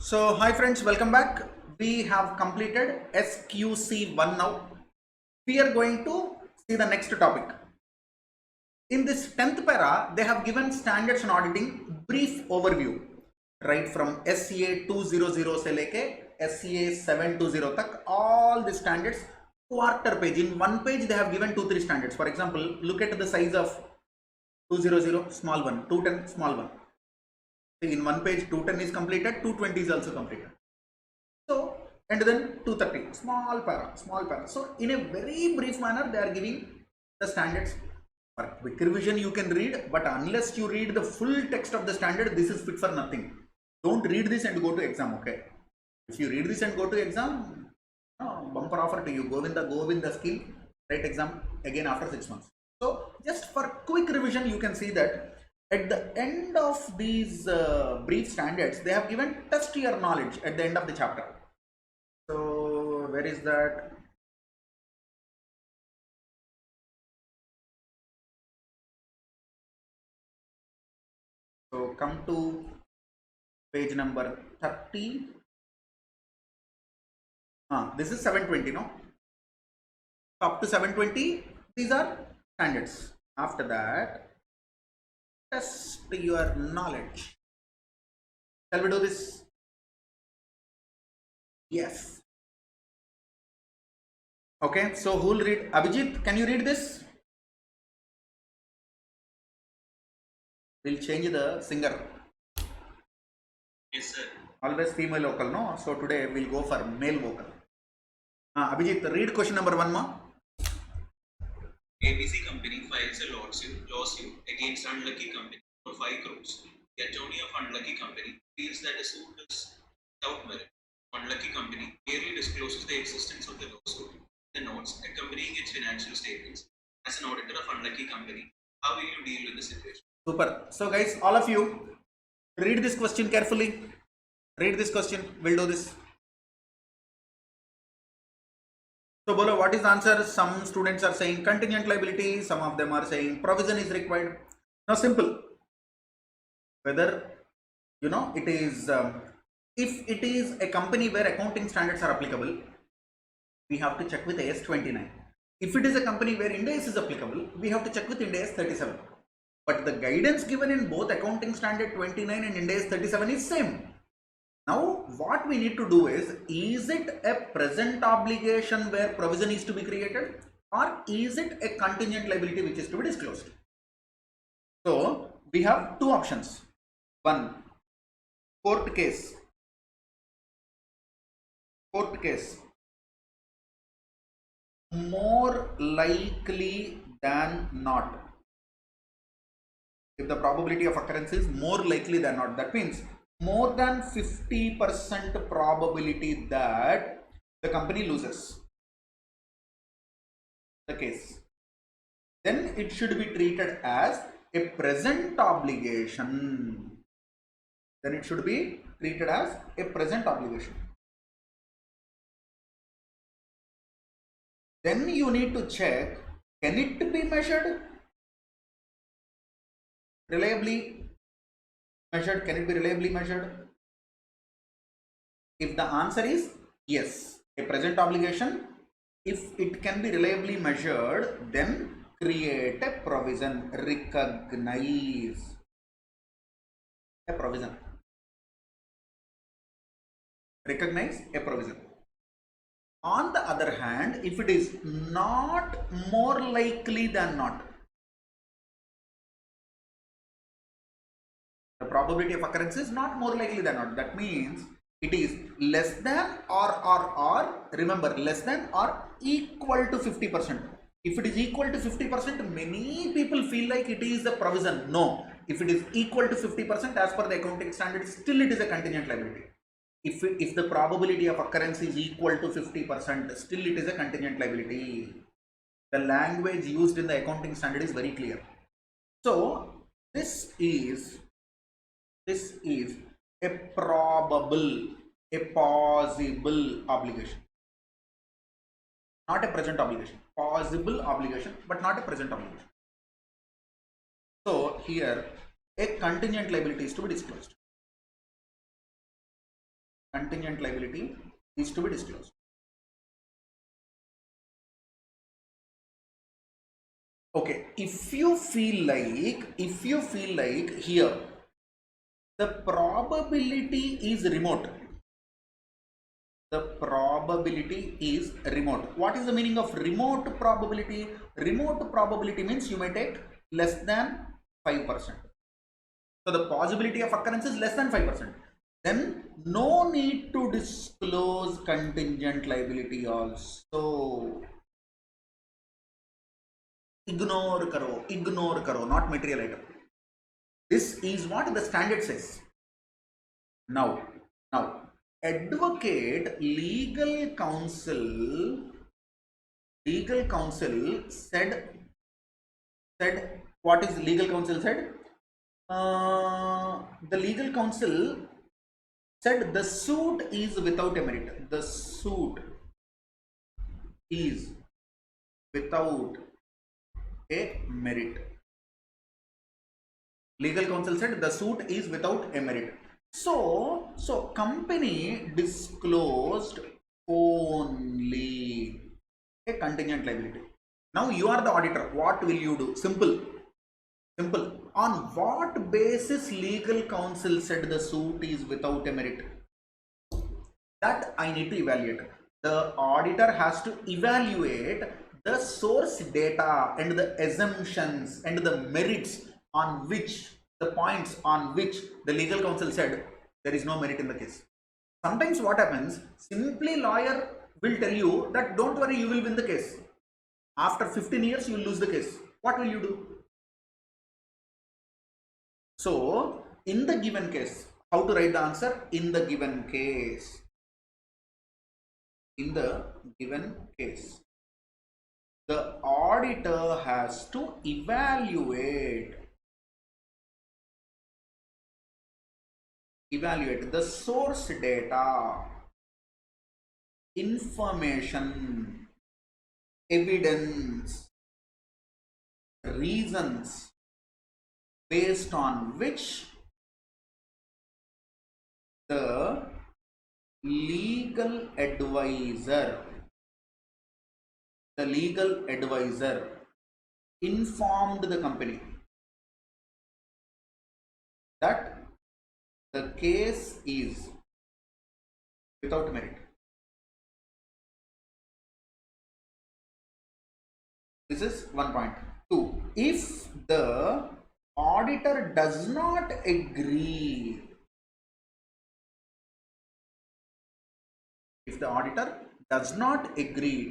So hi friends, welcome back. We have completed SQC1 now. We are going to see the next topic. In this 10th para, they have given standards on auditing brief overview. Right from SCA 200 se leke SCA 720 tak, all the standards quarter page. In one page they have given 2-3 standards. For example, look at the size of 200, small one, 210, small one. In one page 210 is completed, 220 is also completed. So, and then 230, small para. So, in a very brief manner, they are giving the standards. For quick revision, you can read, but unless you read the full text of the standard, this is fit for nothing. Don't read this and go to exam, okay? If you read this and go to exam, bumper offer to you. Go in the skill, write exam again after 6 months. So, just for quick revision, you can see that at the end of these brief standards, they have given test your knowledge at the end of the chapter. So where is that? So come to page number 30. This is 720, no? Up to 720, these are standards. After that, test your knowledge. Shall we do this? Yes. Okay, so who will read? Abhijit, can you read this? We'll change the singer. Yes, sir. Always female vocal, no? So today we'll go for male vocal. Abhijit, read question number 1, ma. ABC company files a lawsuit against unlucky company for 5 crores. The attorney of unlucky company feels that the suit is without merit. Unlucky company merely discloses the existence of the lawsuit in the notes accompanying its financial statements. As an auditor of unlucky company, how will you deal with the situation? Super. So guys, all of you, read this question carefully. Read this question. We'll do this. So Bolo, what is the answer? Some students are saying contingent liability. Some of them are saying provision is required. Now simple. Whether, it is, if it is a company where accounting standards are applicable, we have to check with AS 29. If it is a company where Ind AS is applicable, we have to check with Ind AS 37. But the guidance given in both accounting standard 29 and Ind AS 37 is same. Now what we need to do is it a present obligation where provision is to be created, or is it a contingent liability which is to be disclosed? So we have two options. One, court case. More likely than not. If the probability of occurrence is more likely than not, that means more than 50% probability that the company loses the case, then it should be treated as a present obligation. Then you need to check, can it be measured? Reliably measured? Can it be reliably measured? If the answer is yes, a present obligation, if it can be reliably measured, then create a provision, recognize a provision. On the other hand, if it is not more likely than not, the probability of occurrence is not more likely than not, that means it is less than or remember, less than or equal to 50%. If it is equal to 50%, many people feel like it is a provision. No, if it is equal to 50% as per the accounting standards, still it is a contingent liability. If the probability of occurrence is equal to 50%, still it is a contingent liability. The language used in the accounting standard is very clear. So this is a probable, a possible obligation, not a present obligation. Possible obligation, but not a present obligation. So here a contingent liability is to be disclosed. contingent liability is to be disclosed. Okay, if you feel like here the probability is remote, the probability is remote. What is the meaning of remote probability? Remote probability means you may take less than 5%. So the possibility of occurrence is less than 5%. Then no need to disclose contingent liability also. Ignore karo, not material item. This is what the standard says. Now, advocate legal counsel said what is legal counsel said? The legal counsel said the suit is without a merit. The suit is without a merit. Legal counsel said the suit is without a merit. So company disclosed only a contingent liability. Now you are the auditor. What will you do? Simple. On what basis legal counsel said the suit is without a merit? That I need to evaluate. The auditor has to evaluate the source data and the assumptions and the merits on which the points on which the legal counsel said there is no merit in the case. Sometimes what happens, simply lawyer will tell you that don't worry, you will win the case. After 15 years you will lose the case. What will you do? So in the given case, how to write the answer? In the given case, the auditor has to evaluate the source data, information, evidence, reasons based on which the legal advisor informed the company that the case is without merit. This is 1.2. If the auditor does not agree,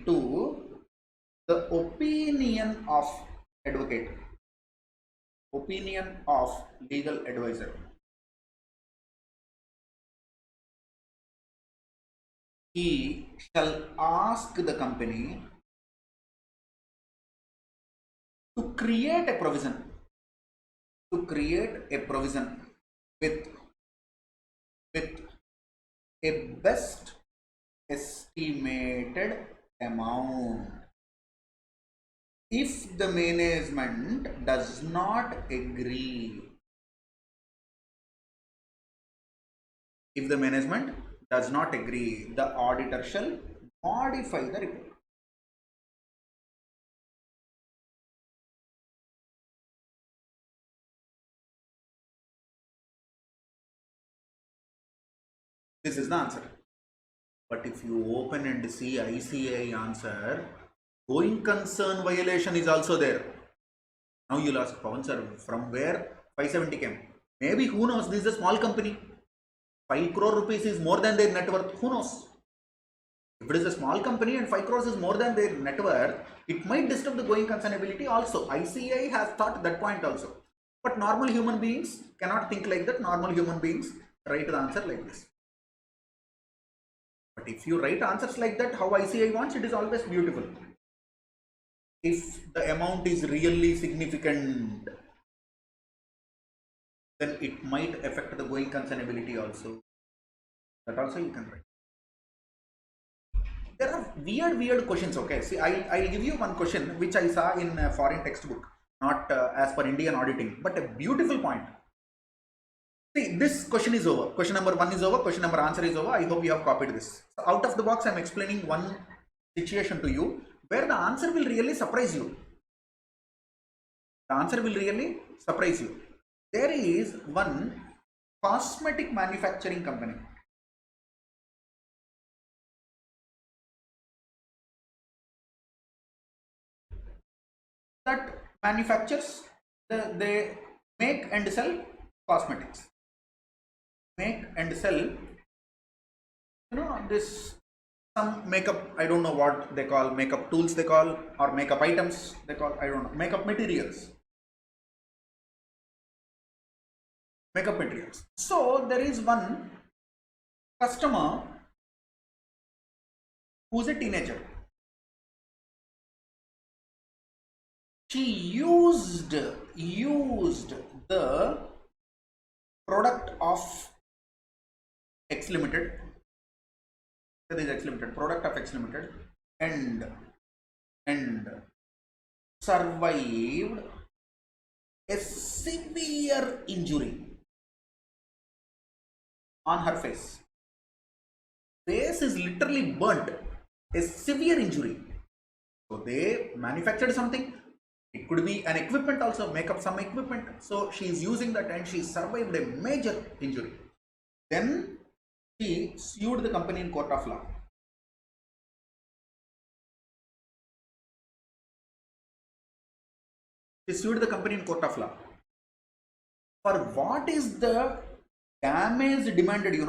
to the opinion of advocate, opinion of legal advisor, he shall ask the company to create a provision with a best estimated amount. If the management does not agree, the auditor shall modify the report. This is the answer. But if you open and see ICAI answer, going concern violation is also there. Now you'll ask, Pawan sir, from where 570 came? Maybe, who knows, this is a small company. 5 crore rupees is more than their net worth. Who knows? If it is a small company and 5 crores is more than their net worth, it might disturb the going concern ability also. ICAI has thought that point also. But normal human beings cannot think like that. Normal human beings write the answer like this. But if you write answers like that, how ICAI wants, it is always beautiful. If the amount is really significant, then it might affect the going concern ability also. That also you can write. There are weird questions. Okay, see, I'll give you one question which I saw in a foreign textbook, not as per Indian auditing, but a beautiful point. See, this question is over. Question number 1 is over. Question number answer is over. I hope you have copied this. So out of the box, I am explaining one situation to you where the answer will really surprise you. The answer will really surprise you. There is one cosmetic manufacturing company. That manufactures, they make and sell cosmetics. Make and sell, this some makeup, I don't know what they call, makeup tools they call, or makeup items they call, I don't know, makeup materials. Makeup materials. So there is one customer who's a teenager. She used the product of X Limited. That is X Limited, product of X Limited, and survived a severe injury on her face. Face is literally burnt, a severe injury. So they manufactured something. It could be an equipment also, make up some equipment. So she is using that and she survived a major injury. Then she sued the company in court of law. She sued the company in court of law. For what is the damage demanded?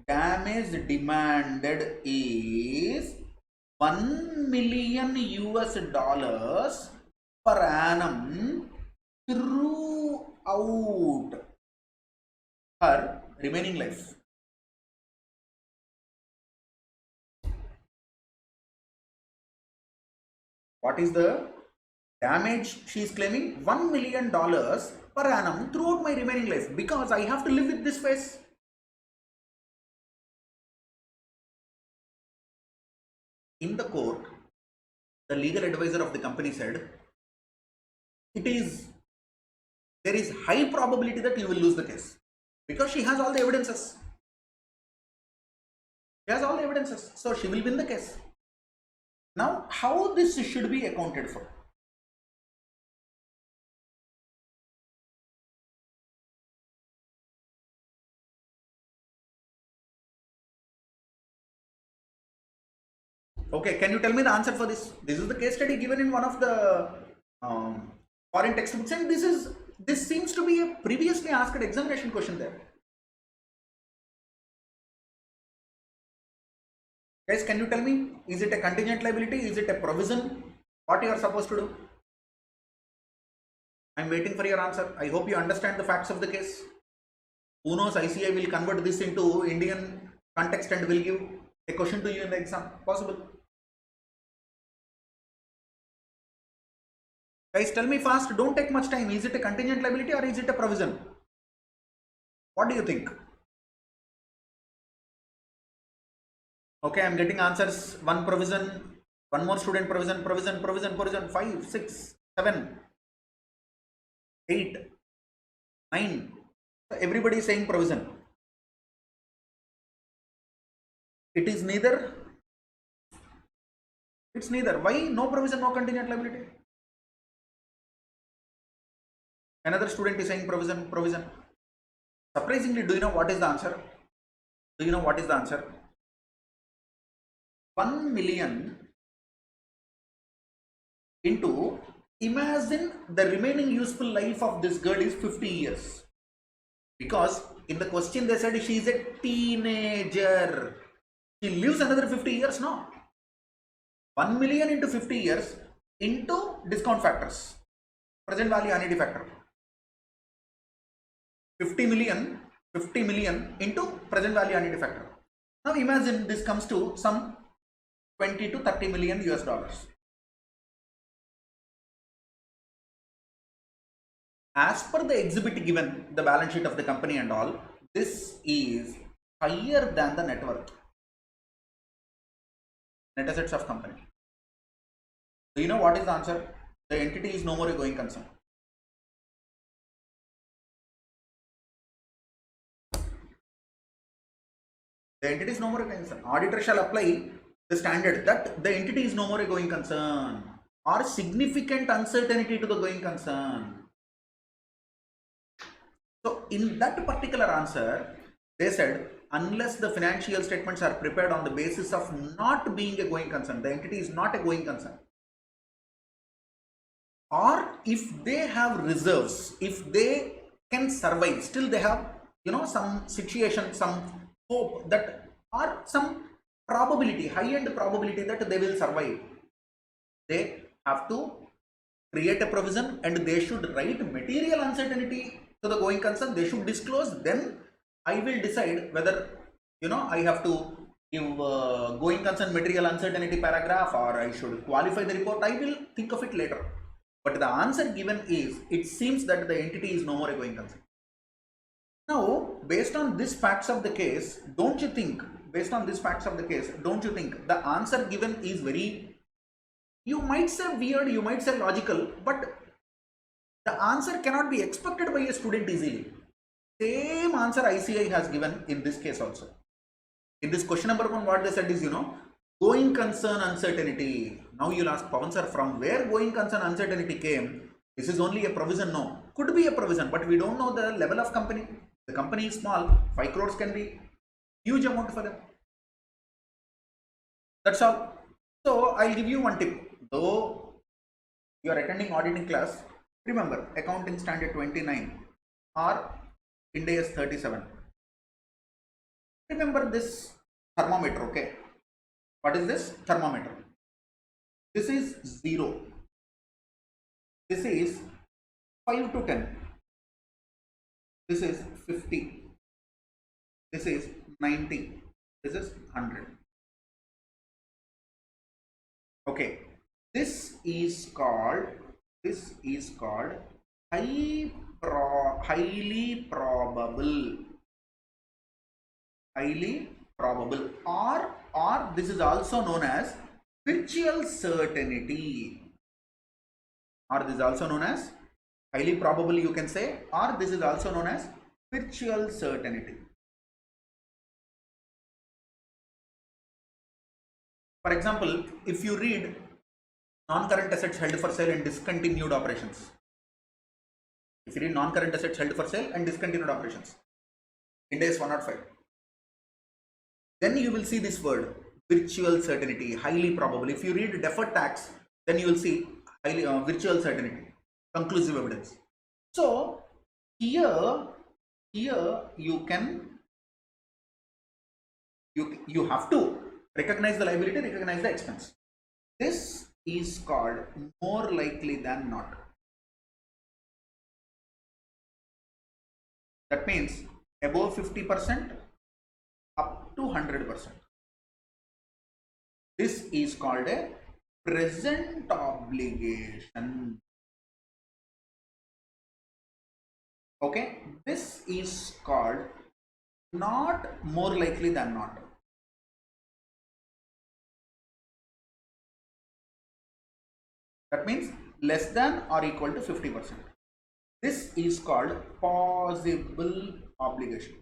Damage demanded is $1 million per annum throughout her remaining life. What is the damage she is claiming? $1 million per annum throughout my remaining life, because I have to live with this face. In the court, the legal advisor of the company said, there is high probability that you will lose the case, because she has all the evidences. She has all the evidences, so she will win the case. Now, how this should be accounted for? Okay, can you tell me the answer for this? This is the case study given in one of the foreign textbooks, and this seems to be a previously asked examination question there. Guys, can you tell me, is it a contingent liability? Is it a provision? What you are supposed to do? I am waiting for your answer. I hope you understand the facts of the case. Who knows, ICI will convert this into Indian context and will give a question to you in the exam. Possible. Guys, tell me fast, don't take much time. Is it a contingent liability or is it a provision? What do you think? Okay, I am getting answers. One provision, one more student, provision, 5, 6, 7, 8, 9. Everybody is saying provision. It is neither. It's neither. Why? No provision, no contingent liability. Another student is saying provision. Surprisingly, do you know what is the answer? Do you know what is the answer? 1 million into, imagine the remaining useful life of this girl is 50 years. Because in the question they said she is a teenager. She lives another 50 years, no? 1 million into 50 years into discount factors. Present value annuity factor. 50 million into present value annuity factor. Now imagine this comes to some 20 to 30 million US dollars. As per the exhibit given, the balance sheet of the company and all, this is higher than the net worth, net assets of company. Do you know what is the answer? The entity is no more a going concern. The entity is no more a going concern. Auditor shall apply the standard that the entity is no more a going concern or significant uncertainty to the going concern. So in that particular answer, they said unless the financial statements are prepared on the basis of not being a going concern, the entity is not a going concern. Or if they have reserves, if they can survive, still they have, some situation, some hope that, or some probability, high-end probability that they will survive, they have to create a provision and they should write material uncertainty to the going concern. They should disclose. Then I will decide whether, I have to give going concern material uncertainty paragraph or I should qualify the report. I will think of it later. But the answer given is, it seems that the entity is no more a going concern. Now, based on these facts of the case, don't you think the answer given is very, you might say weird, you might say logical, but the answer cannot be expected by a student easily. Same answer ICI has given in this case also. In this question number 1, what they said is, going concern uncertainty. Now you'll ask, Pawan sir, from where going concern uncertainty came? This is only a provision. No, could be a provision, but we don't know the level of company. The company is small, 5 crores can be huge amount for them. That's all. So I'll give you one tip. Though you are attending auditing class, remember accounting standard 29 or Ind AS 37. Remember this thermometer, okay? What is this thermometer? This is 0. This is 5 to 10. This is 50. This is 90. This is 100. Okay. This is called highly probable, or this is also known as virtual certainty, or this is also known as highly probable, you can say, or this is also known as virtual certainty. For example, if you read non-current assets held for sale and discontinued operations, Ind AS 105, then you will see this word virtual certainty, highly probable. If you read deferred tax, then you will see highly virtual certainty, conclusive evidence. So here you have to recognize the liability, recognize the expense. This is called more likely than not. That means above 50% up to 100%. This is called a present obligation. Okay, this is called not more likely than not. That means less than or equal to 50%. This is called possible obligation.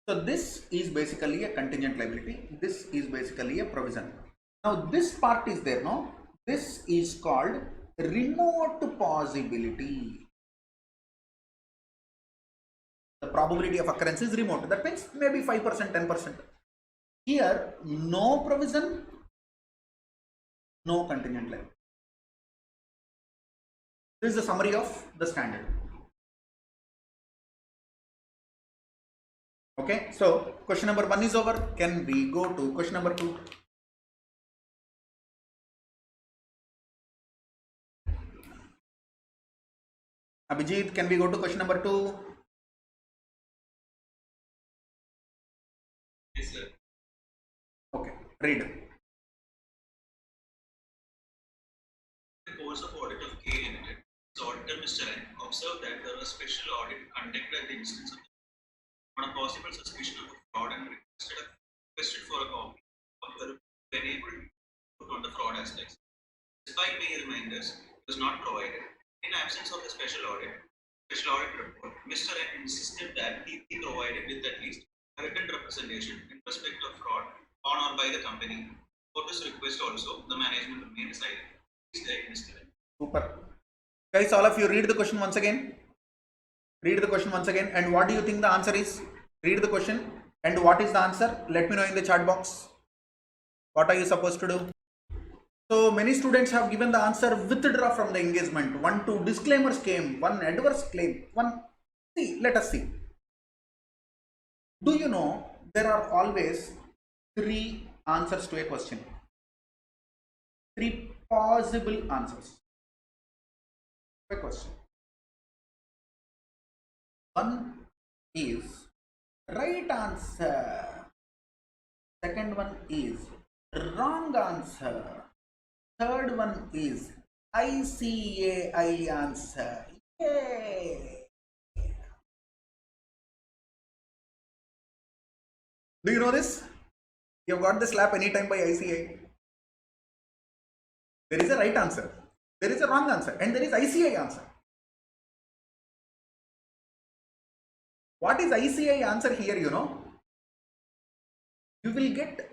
So this is basically a contingent liability. This is basically a provision. Now this part is there, no? This is called remote possibility. The probability of occurrence is remote. That means maybe 5%, 10%. Here, no provision, no contingent liability. This is the summary of the standard. Okay, so question number 1 is over. Can we go to question number 2? Abhijit, can we go to question number 2? Yes, sir. Okay, read. In the course of audit of K Limited, the auditor Mr. N observed that there was special audit conducted at the instance of on a possible suspicion of fraud and requested for a copy of the report enabled to put on the fraud aspects. Despite many reminders, it was not provided. In absence of the special audit report, Mr. N insisted that he be provided with at least a written representation in respect of fraud on or by the company. For this request also, the management remained silent. Is the evidence correct? Super. Guys, all of you read the question once again. Read the question once again. And what do you think the answer is? Read the question. And what is the answer? Let me know in the chat box. What are you supposed to do? So many students have given the answer withdraw from the engagement. 1, 2 disclaimers came. 1 adverse claim. 1. See, let us see. Do you know there are always 3 answers to a question? 3 possible answers to a question. One is right answer. Second one is wrong answer. Third one is ICAI answer. Yay! Do you know this? You have got the slap anytime by ICAI. There is a right answer, there is a wrong answer, and there is ICAI answer. What is ICAI answer here? You know, you will get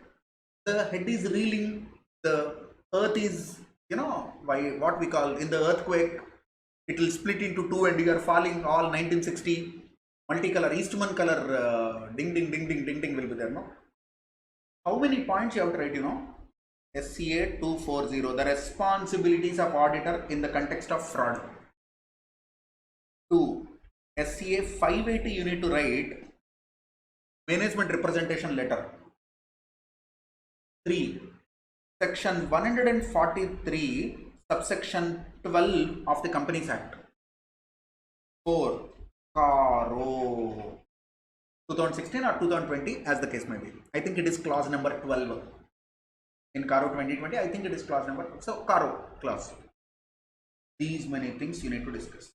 the head is reeling, the earth is, you know, by what we call in the earthquake, it will split into 2 and you are falling. All 1960 multicolor Eastman color ding ding ding ding ding ding will be there. No, how many points you have to write? You know, SCA 240, the responsibilities of auditor in the context of fraud. 2. SCA 580, you need to write management representation letter. 3. Section 143, subsection 12 of the Companies Act. 4. CARO 2016 or 2020, as the case may be. I think it is clause number 12 in CARO 2020. I think it is clause number, so CARO clause. These many things you need to discuss.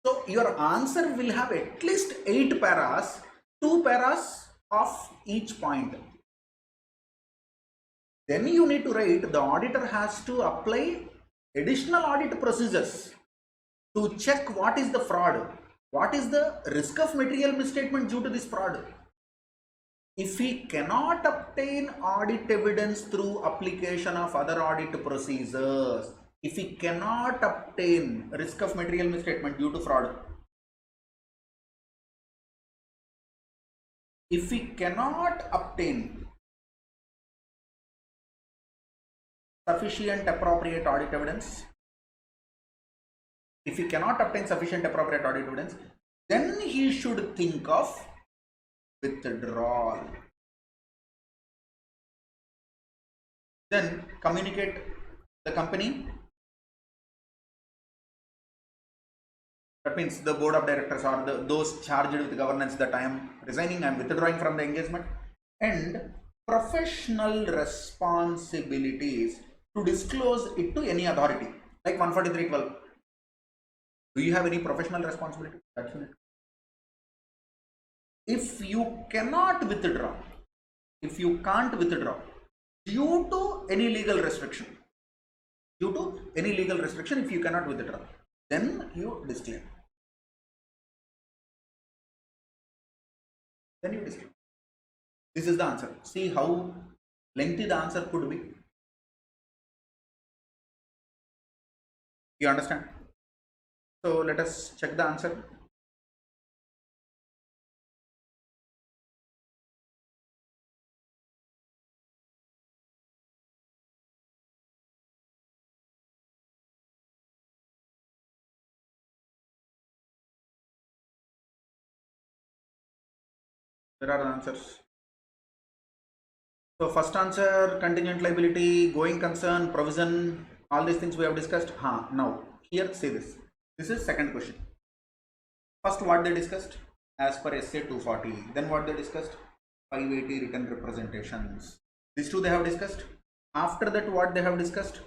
So your answer will have at least 8 paras, 2 paras of each point. Then you need to write the auditor has to apply additional audit procedures to check what is the fraud, what is the risk of material misstatement due to this fraud. If he cannot obtain audit evidence through application of other audit procedures, if he cannot obtain risk of material misstatement due to fraud, if he cannot obtain sufficient appropriate audit evidence, if he cannot obtain sufficient appropriate audit evidence, then he should think of withdrawal. Then communicate the company. That means the board of directors or those charged with governance that I am resigning, I am withdrawing from the engagement, and professional responsibilities to disclose it to any authority like 143(12). Do you have any professional responsibility? That's it. If you cannot withdraw, if you can't withdraw due to any legal restriction, if you cannot withdraw, then you disclaim. This is the answer. See how lengthy the answer could be. You understand? So let us check the answer. There are the answers. So first answer, contingent liability, going concern, provision, all these things we have discussed. Now here say this. This is second question. First what they discussed as per SA 240. Then what they discussed? 580 written representations. These two they have discussed. After that what they have discussed?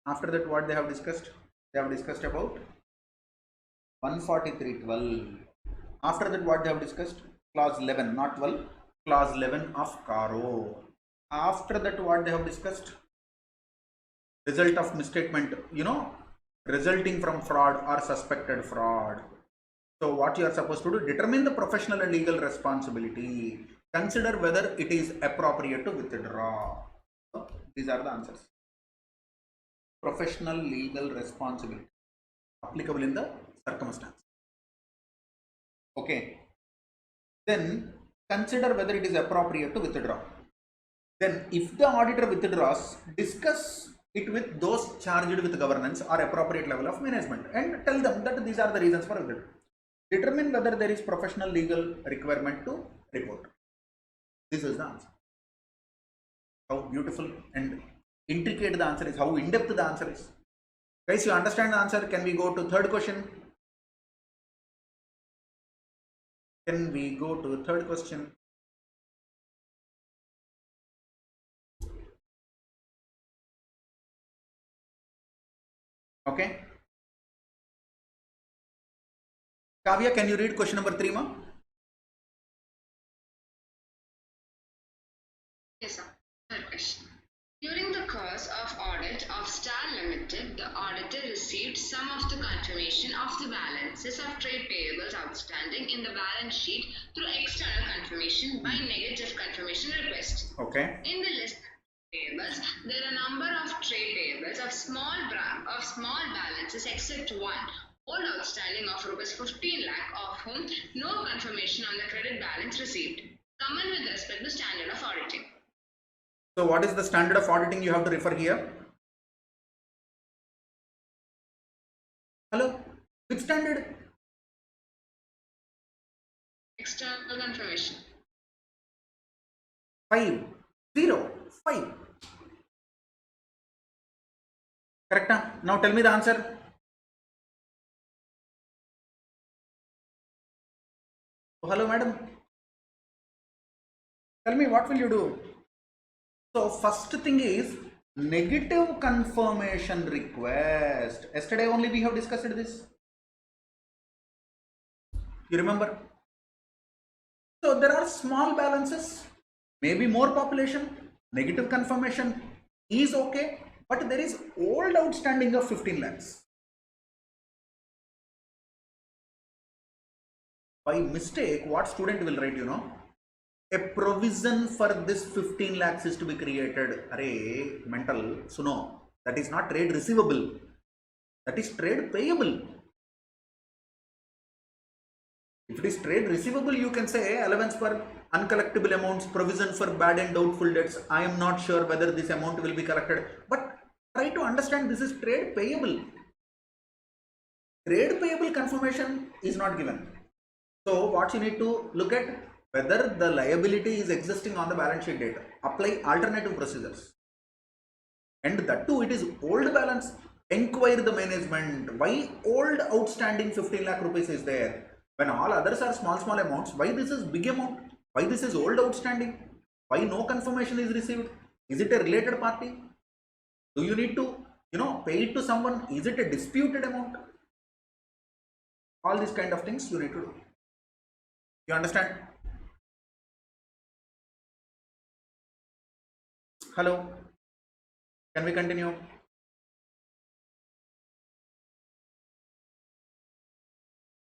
After that what they have discussed? They have discussed about 143(12). After that what they have discussed? Clause 11, not 12, clause 11 of CARO. After that what they have discussed? Result of misstatement, you know, resulting from fraud or suspected fraud. So what you are supposed to do, determine the professional and legal responsibility. Consider whether it is appropriate to withdraw. So these are the answers. Professional legal responsibility applicable in the circumstance. Okay. Then consider whether it is appropriate to withdraw. Then if the auditor withdraws, discuss it with those charged with governance or appropriate level of management and tell them that these are the reasons for withdrawal. Determine whether there is professional legal requirement to report. This is the answer. How beautiful and intricate the answer is, how in-depth the answer is. Guys, you understand the answer? Can we go to third question? Can we go to the third question? Okay. Kavya, can you read question number 3, ma? Yes, sir. Third question. During the course of audit of Star Limited, the auditor received some of the confirmation of the balances of trade payables outstanding in the balance sheet through external confirmation by negative confirmation request. Okay. In the list of payables, there are a number of trade payables of small balances except one, all outstanding of rupees 15 lakh, of whom no confirmation on the credit balance received. Comment with respect to standard of auditing. So what is the standard of auditing you have to refer here? Hello? Which standard? External confirmation. 5, 0, 5. Correct? Huh? Now tell me the answer. Oh, hello, madam. Tell me, what will you do? So first thing is negative confirmation request. Yesterday only we have discussed this. You remember? So there are small balances, maybe more population, negative confirmation is okay, but there is old outstanding of 15 lakhs. By mistake, what student will write, a provision for this 15 lakhs is to be created. Array, mental, suno, that is not trade receivable, that is trade payable. If it is trade receivable, you can say allowance for uncollectible amounts, provision for bad and doubtful debts. I am not sure whether this amount will be collected, but try to understand this is trade payable. Trade payable confirmation is not given. So what you need to look at, whether the liability is existing on the balance sheet date. Apply alternative procedures. And that too, it is old balance. Inquire the management. Why old outstanding 15 lakh rupees is there? When all others are small amounts, why this is big amount? Why this is old outstanding? Why no confirmation is received? Is it a related party? Do you need to, pay it to someone? Is it a disputed amount? All these kind of things you need to do. You understand? Hello? Can we continue?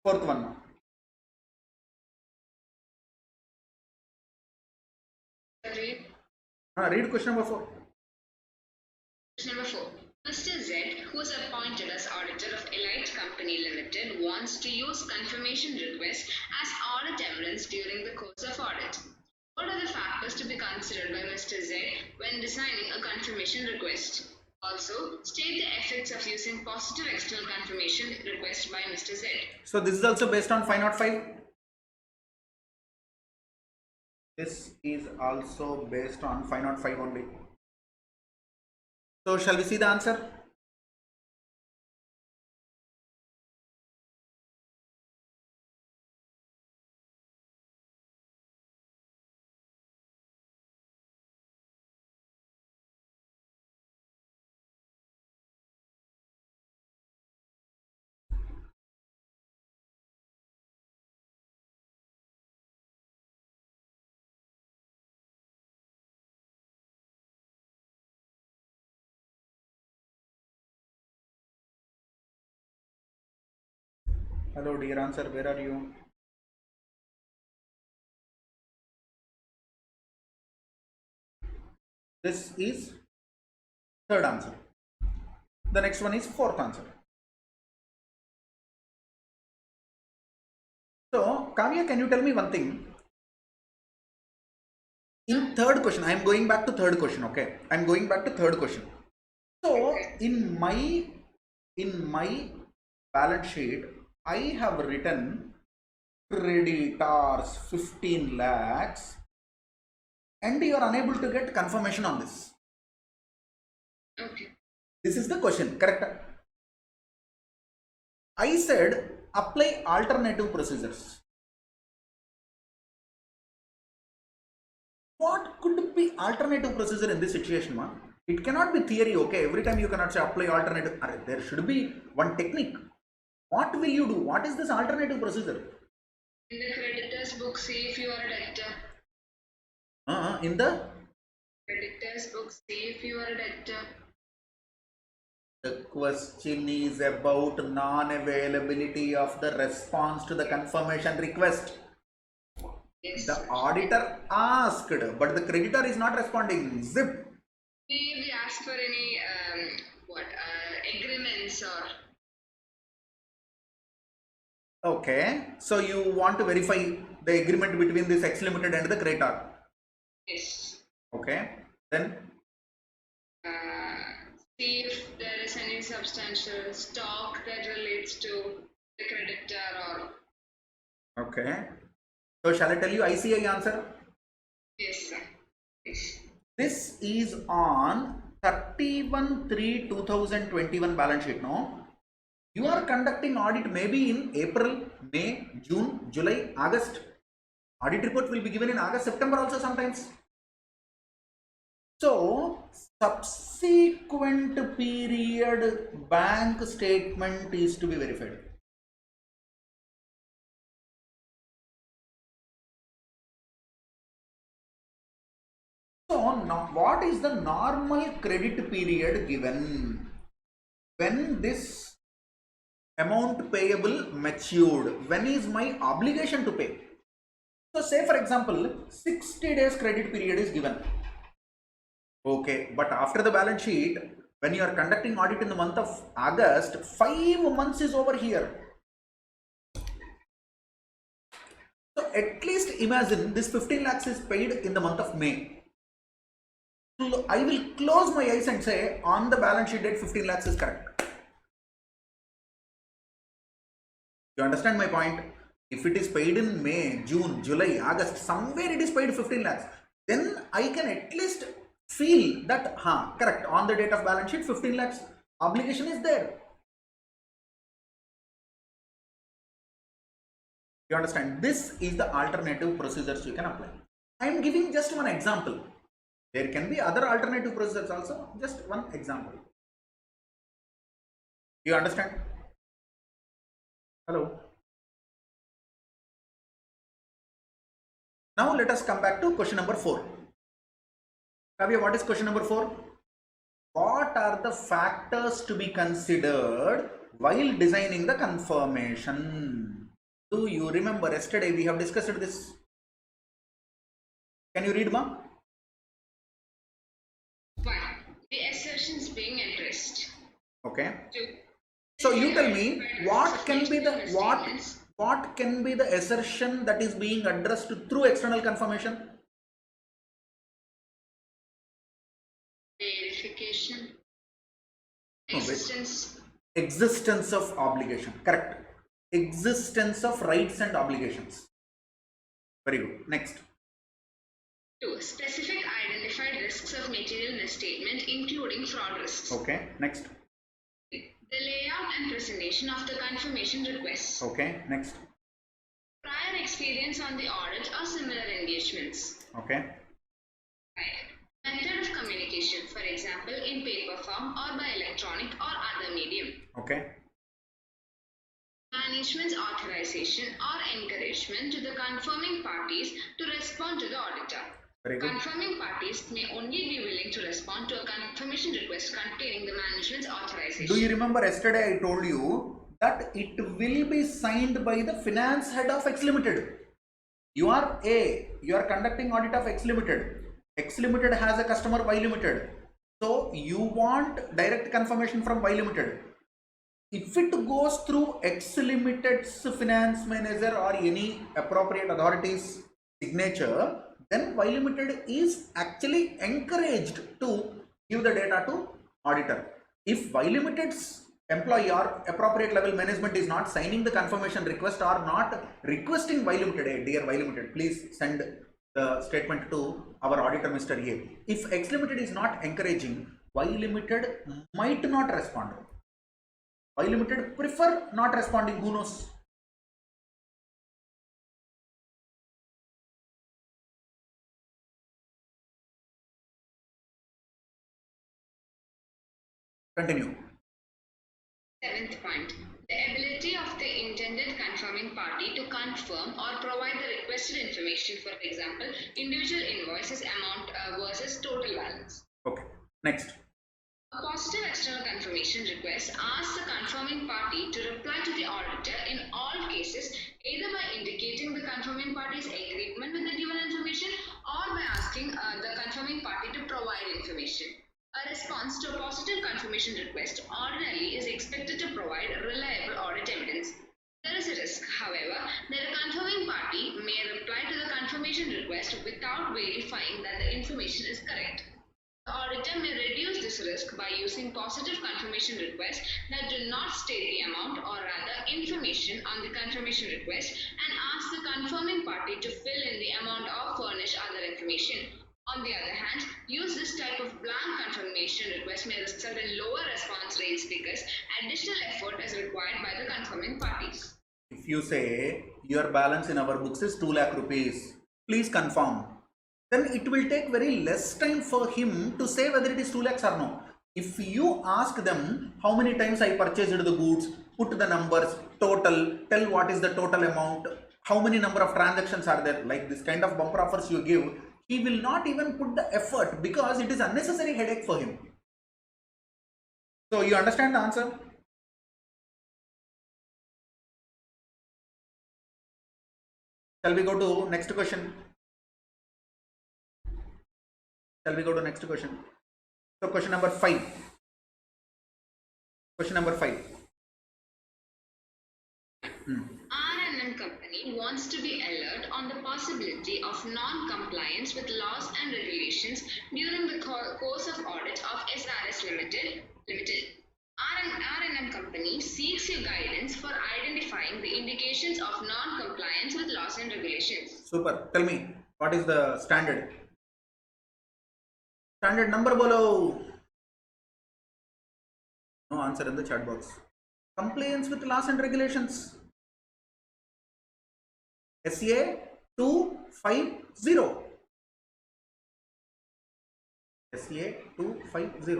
Fourth one. Read question number 4. Question number 4. Mr. Z, who is appointed as auditor of Elite Company Limited, wants to use confirmation request as audit evidence during the course of audit. What are the factors to be considered by Mr. Z when designing a confirmation request? Also, state the effects of using positive external confirmation request by Mr. Z. So this is also based on 505. This is also based on 505 only. So shall we see the answer? Hello, dear answer. Where are you? This is third answer. The next one is fourth answer. So, Kavya, can you tell me one thing? In third question, I am going back to third question. Okay, I am going back to third question. So, in my balance sheet, I have written creditors 15 lakhs, and you are unable to get confirmation on this. Okay. This is the question, correct? I said apply alternative procedures. What could be alternative procedure in this situation, man? It cannot be theory, okay? Every time you cannot say apply alternative. There should be one technique. What will you do? What is this alternative procedure? In the creditors book, see if you are a debtor. In the Creditors book, see if you are a debtor. The question is about non-availability of the response to the confirmation request. Yes. The auditor asked, but the creditor is not responding. Zip. We ask for any agreements or. Okay, so you want to verify the agreement between this X Limited and the creditor. Yes. Okay, then See if there is any substantial stock that relates to the creditor or. okay. So shall I tell you ICI answer? Yes, sir. Yes. This is on 31/3/2021 balance sheet. No, you are conducting audit maybe in April, May, June, July, August. Audit report will be given in August, September also sometimes. So subsequent period bank statement is to be verified. So now what is the normal credit period given when this amount payable matured? When is my obligation to pay? So say for example 60 days credit period is given. Okay, but after the balance sheet, when you are conducting audit in the month of August, 5 months is over here. So at least imagine this 15 lakhs is paid in the month of May. So I will close my eyes and say on the balance sheet date 15 lakhs is correct. You understand my point? If it is paid in May, June, July, August, somewhere it is paid 15 lakhs, then I can at least feel that correct, on the date of balance sheet 15 lakhs obligation is there. You understand? This is the alternative procedures you can apply. I am giving just one example. There can be other alternative procedures also, just one example. You understand? Hello. Now let us come back to question number 4. Kavya, what is question number 4? What are the factors to be considered while designing the confirmation? Do you remember yesterday we have discussed this? Can you read, ma? 1. The assertions being addressed. Okay. 2. So you tell me what can be the assertion that is being addressed through external confirmation? Verification. No, wait. Existence of obligation. Correct. Existence of rights and obligations. Very good. Next. 2. Specific identified risks of material misstatement, including fraud risks. Okay. Next. The layout and presentation of the confirmation requests. Okay. Next. Prior experience on the audit or similar engagements. Okay. 5. Method of communication, for example, in paper form or by electronic or other medium. Okay. Management's authorization or encouragement to the confirming parties to respond to the auditor. Very good. Confirming parties may only be willing to respond to a confirmation request containing the management's authorization. Do you remember yesterday I told you that it will be signed by the finance head of X Limited. You are conducting audit of X Limited. X Limited has a customer Y Limited. So you want direct confirmation from Y Limited. If it goes through X Limited's finance manager or any appropriate authority's signature, then Y Limited is actually encouraged to give the data to auditor. If Y Limited's employee or appropriate level management is not signing the confirmation request or not requesting Y Limited, hey, dear Y Limited, please send the statement to our auditor Mr. A. If X Limited is not encouraging, Y Limited might not respond. Y Limited prefer not responding, who knows? Continue. Seventh point, the ability of the intended confirming party to confirm or provide the requested information, for example, individual invoices amount versus total balance. Okay, next. A positive external confirmation request asks the confirming party to reply to the auditor in all cases, either by indicating the confirming party's agreement with the given information or by asking the confirming party to provide information. A response to a positive confirmation request ordinarily is expected to provide reliable audit evidence. There is a risk, however, that a confirming party may reply to the confirmation request without verifying that the information is correct. The auditor may reduce this risk by using positive confirmation requests that do not state the amount or rather information on the confirmation request and ask the confirming party to fill in the amount or furnish other information. On the other hand, use this type of blank confirmation request may result in lower response rates because additional effort is required by the confirming parties. If you say your balance in our books is 2 lakh rupees, please confirm, then it will take very less time for him to say whether it is 2 lakhs or no. If you ask them how many times I purchased the goods, put the numbers, total, tell what is the total amount, how many number of transactions are there, like this kind of bumper offers you give, he will not even put the effort because it is unnecessary headache for him. So you understand the answer? Shall we go to next question? Shall we go to next question? So question number 5. Question number 5. R&M company wants to be alert on the possibility of non-compliance with laws and regulations during the course of audit of SRS Limited. R&M company seeks your guidance for identifying the indications of non-compliance with laws and regulations. Super. Tell me, what is the standard? Standard number bolo. No answer in the chat box. Compliance with laws and regulations. SA 250. SA 250.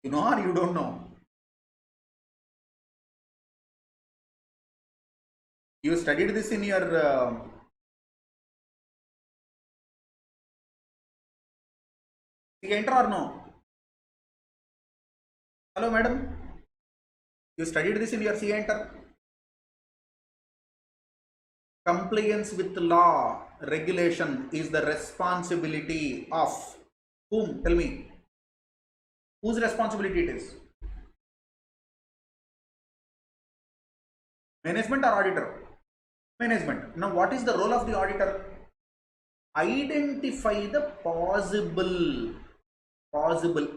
You know or you don't know? You studied this in your enter or no? Hello madam, you studied this in your C enter? Compliance with law, regulation is the responsibility of whom? Tell me. Whose responsibility it is? Management or auditor? Management. Now what is the role of the auditor? Identify the possible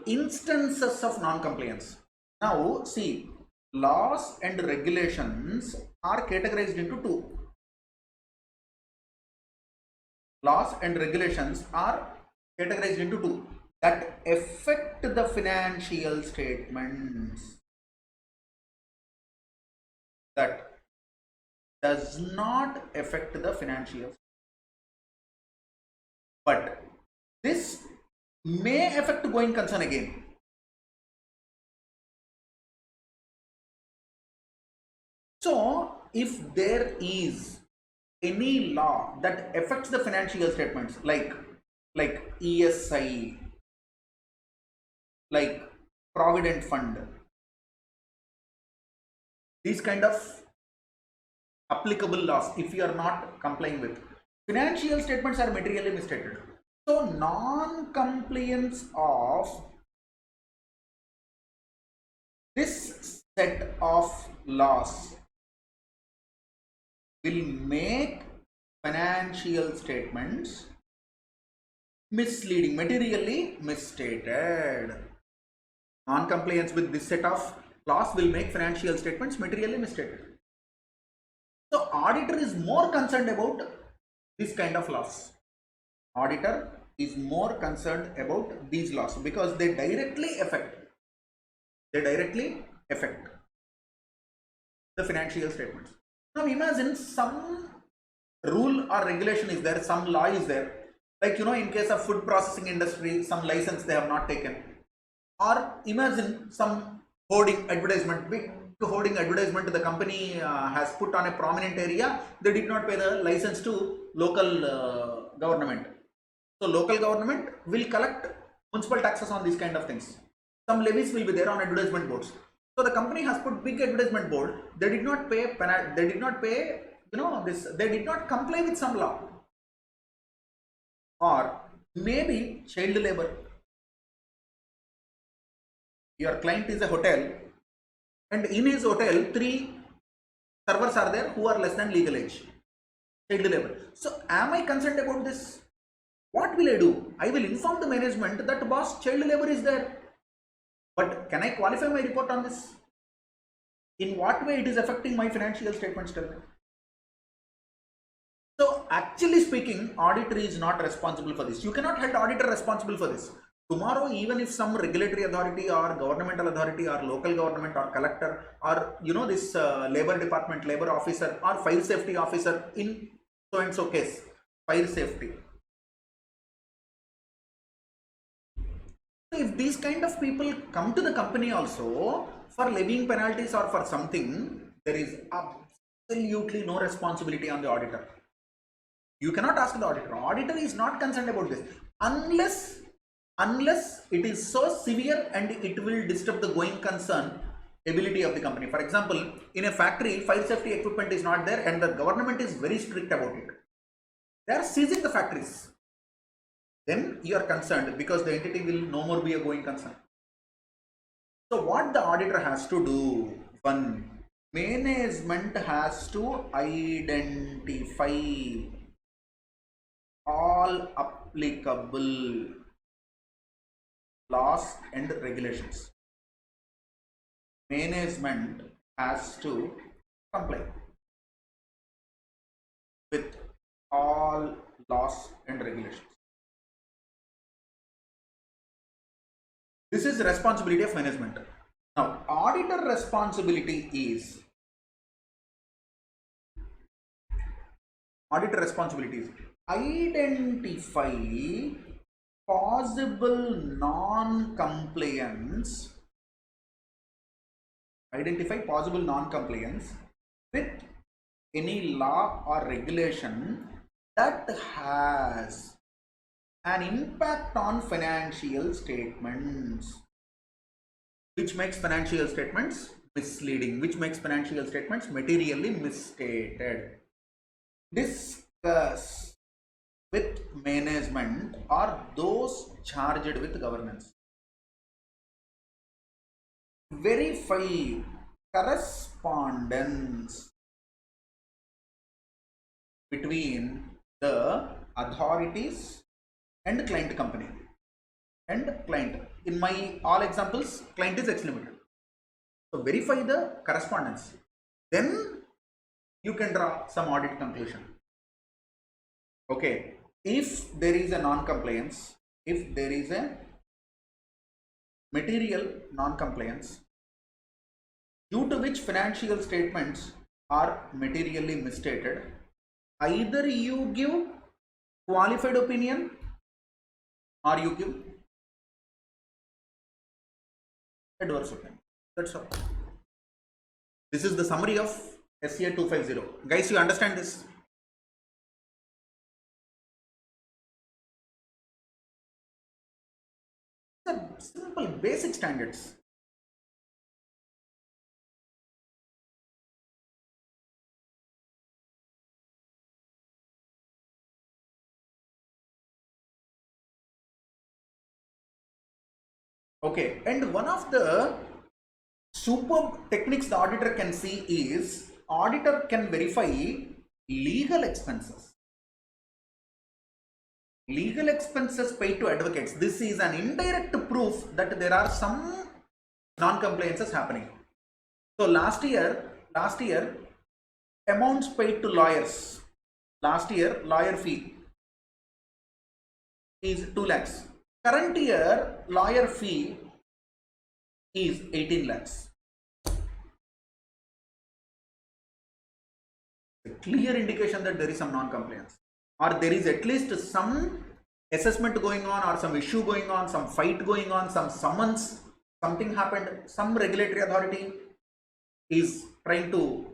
instances of non-compliance. Now see, laws and regulations are categorized into two. Laws and regulations are categorized into two that affect the financial statements. That does not affect the financial. But this may affect going concern again. So if there is any law that affects the financial statements like ESI, like Provident Fund, these kind of applicable laws if you are not complying with. Financial statements are materially misstated. So non-compliance of this set of laws will make financial statements misleading, materially misstated. Non-compliance with this set of laws will make financial statements materially misstated. So auditor is more concerned about this kind of laws. Auditor is more concerned about these laws because they directly affect the financial statements. Now imagine some rule or regulation is there, some law is there, like in case of food processing industry, some license they have not taken. Or imagine some hoarding advertisement, big hoarding advertisement the company has put on a prominent area, they did not pay the license to local government. So local government will collect municipal taxes on these kind of things. Some levies will be there on advertisement boards. So the company has put big advertisement board, they did not pay, they did not comply with some law. Or maybe child labor. Your client is a hotel and in his hotel 3 servers are there who are less than legal age. Child labor. So am I concerned about this? What will I do? I will inform the management that boss, child labor is there. But can I qualify my report on this? In what way it is affecting my financial statements? Tell me. So actually speaking, auditor is not responsible for this. You cannot hold auditor responsible for this. Tomorrow, even if some regulatory authority or governmental authority or local government or collector or this labor department, labor officer or fire safety officer in so and so case, fire safety. So if these kind of people come to the company also for levying penalties or for something, there is absolutely no responsibility on the auditor. You cannot ask the auditor. Auditor is not concerned about this unless it is so severe and it will disturb the going concern ability of the company. For example, in a factory, fire safety equipment is not there and the government is very strict about it. They are seizing the factories. Then you are concerned because the entity will no more be a going concern. So what the auditor has to do? One, management has to identify all applicable laws and regulations. Management has to comply with all laws and regulations. This is the responsibility of management. Now, auditor responsibility is identify possible non-compliance with any law or regulation that has an impact on financial statements, which makes financial statements misleading, which makes financial statements materially misstated. Discuss with management or those charged with governance. Verify correspondence between the authorities and client company and client. In my all examples, client is X Limited. So verify the correspondence. Then you can draw some audit conclusion. Okay, if there is a non-compliance, if there is a material non-compliance due to which financial statements are materially misstated, either you give qualified opinion or you give adverse opinion. That's all. This is the summary of SCA 250. Guys, you understand this? Simple basic standards. Okay, and one of the superb techniques the auditor can see is auditor can verify legal expenses. Legal expenses paid to advocates. This is an indirect proof that there are some non-compliances happening. So last year, amounts paid to lawyers. Last year, lawyer fee is 2 lakhs. Current year, lawyer fee is 18 lakhs. A clear indication that there is some non-compliance, or there is at least some assessment going on, or some issue going on, some fight going on, some summons, something happened, some regulatory authority is trying to,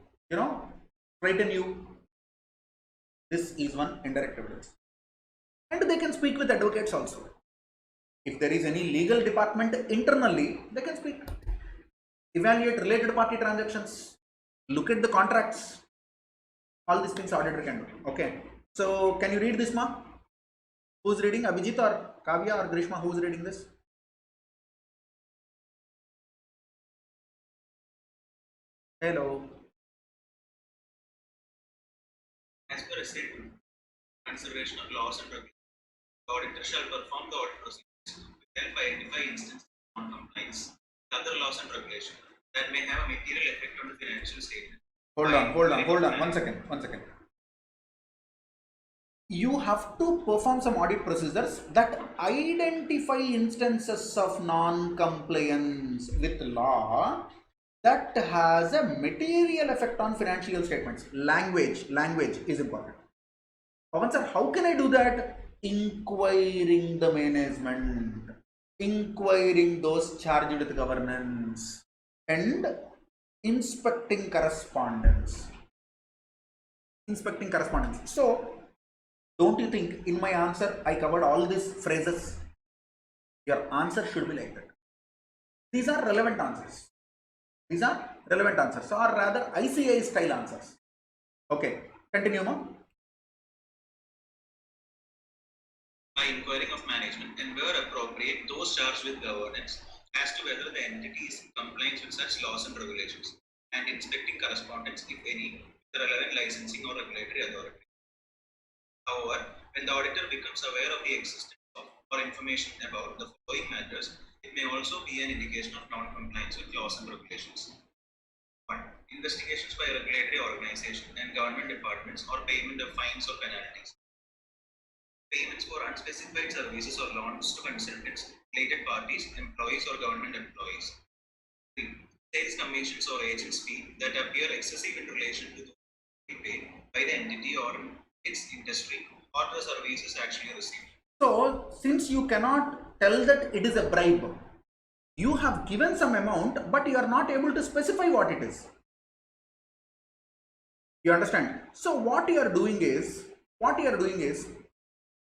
straighten you. This is one indirect evidence. And they can speak with advocates also. If there is any legal department internally, they can speak, evaluate related party transactions, look at the contracts. All these things auditor can do. Okay. So can you read this, ma? Who's reading? Abhijit or Kavya or Grishma? Who's reading this? Hello. As per a statement, consideration of laws and regulations, the auditor shall perform the audit procedures to help identify instances of non-compliance with other laws and regulations that may have a material effect on the financial statement. Hold on. One second. You have to perform some audit procedures that identify instances of non-compliance with law that has a material effect on financial statements. Language is important. Pawan sir, how can I do that? Inquiring the management, inquiring those charged with governance, and inspecting correspondence. So, don't you think in my answer I covered all these phrases? Your answer should be like that. These are relevant answers. Or rather ICAI style answers. Okay, continue, ma'am. By inquiring of management and where appropriate, those charged with governance as to whether the entity is in compliance with such laws and regulations, and inspecting correspondence, if any, with the relevant licensing or regulatory authority. However, when the auditor becomes aware of the existence of or information about the following matters, it may also be an indication of non-compliance with laws and regulations. 1. Investigations by regulatory organization and government departments or payment of fines or penalties. Payments for unspecified services or loans to consultants, related parties, employees or government employees. 3. Sales commissions or agents fee that appear excessive in relation to the fee paid by the entity or its industry or the services actually received. So, since you cannot tell that it is a bribe, you have given some amount, but you are not able to specify what it is. You understand? So, what you are doing is,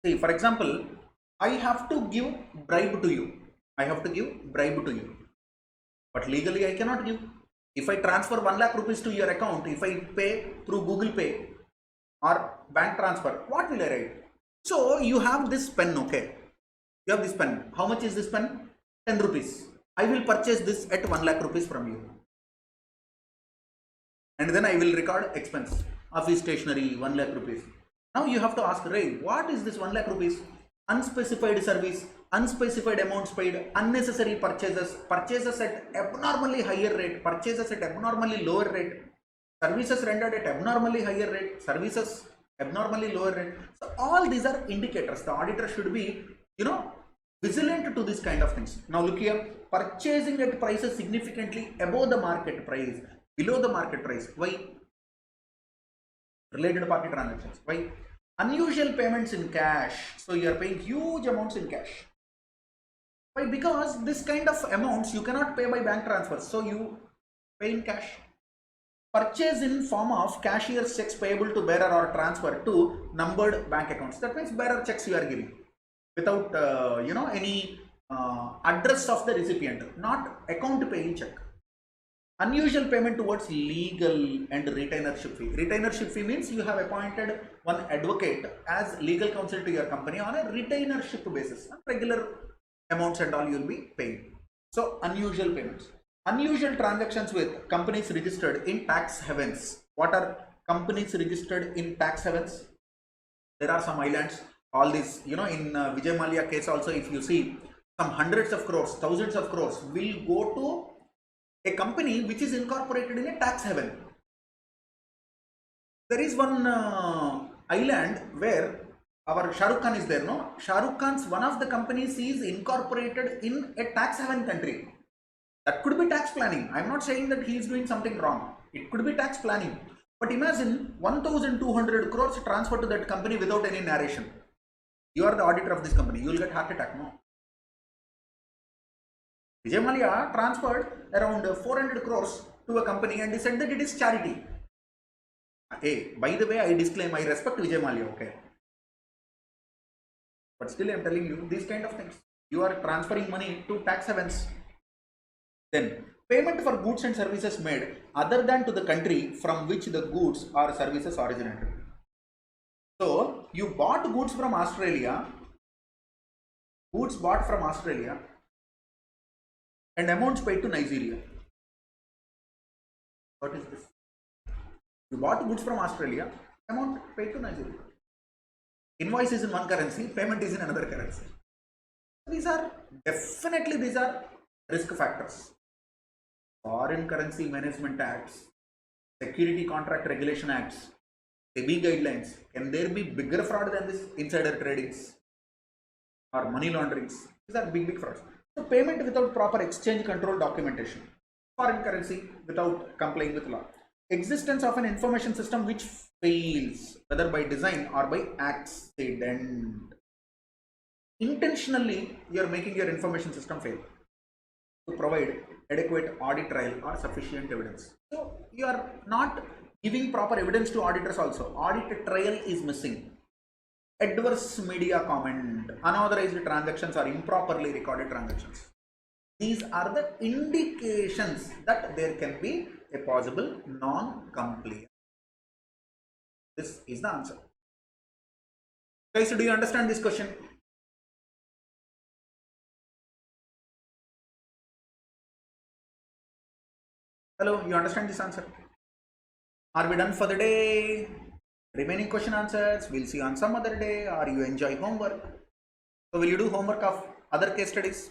see, for example, I have to give bribe to you. But legally I cannot give. If I transfer 1 lakh rupees to your account, if I pay through Google Pay or bank transfer, what will I write? So you have this pen, okay? You have this pen. How much is this pen? 10 rupees. I will purchase this at 1 lakh rupees from you. And then I will record expense. Office stationery, 1 lakh rupees. Now you have to ask, Ray, what is this 1 lakh rupees? Unspecified service, unspecified amounts paid, unnecessary purchases, purchases at abnormally higher rate, purchases at abnormally lower rate, services rendered at abnormally higher rate, services abnormally lower rate. So all these are indicators. The auditor should be, vigilant to this kind of things. Now look here, purchasing at prices significantly above the market price, below the market price. Why? Related party transactions. Why? Unusual payments in cash. So you are paying huge amounts in cash. Why? Because this kind of amounts you cannot pay by bank transfers. So you pay in cash. Purchase in form of cashier's checks payable to bearer or transfer to numbered bank accounts. That means bearer checks you are giving without any address of the recipient, not account paying check. Unusual payment towards legal and retainership fee. Retainership fee means you have appointed one advocate as legal counsel to your company on a retainership basis. Regular amounts and all you will be paying. So unusual payments. Unusual transactions with companies registered in tax havens. What are companies registered in tax havens? There are some islands. All these, in Vijay Mallya case also, if you see, some hundreds of crores, thousands of crores will go to a company which is incorporated in a tax haven. There is one island where our Shah Rukh Khan is there, no? Shah Rukh Khan's one of the companies is incorporated in a tax haven country. That could be tax planning. I'm not saying that he is doing something wrong. It could be tax planning. But imagine 1,200 crores transferred to that company without any narration. You are the auditor of this company. You will get heart attack, no? Vijay Mallya transferred around 400 crores to a company and he said that it is charity. Hey, by the way, I disclaim, I respect Vijay Mallya, okay? But still I am telling you these kind of things. You are transferring money to tax havens. Then, payment for goods and services made other than to the country from which the goods or services originated. So, you bought goods from Australia, and amounts paid to Nigeria. What is this? You bought goods from Australia, amount paid to Nigeria. Invoice is in one currency, payment is in another currency. These are risk factors. Foreign Currency Management Acts, Security Contract Regulation Acts, SEBI guidelines. Can there be bigger fraud than this? Insider tradings or money launderings. These are big frauds. So payment without proper exchange control documentation. Foreign currency without complying with law. Existence of an information system which fails, whether by design or by accident. Intentionally, you are making your information system fail to provide adequate audit trail or sufficient evidence. So you are not giving proper evidence to auditors also. Audit trail is missing. Adverse media comment, unauthorized transactions or improperly recorded transactions. These are the indications that there can be a possible non-compliance. This is the answer. Guys, do you understand this question? Hello, you understand this answer? Are we done for the day? Remaining question answers we'll see on some other day, or you enjoy homework. So will you do homework of other case studies?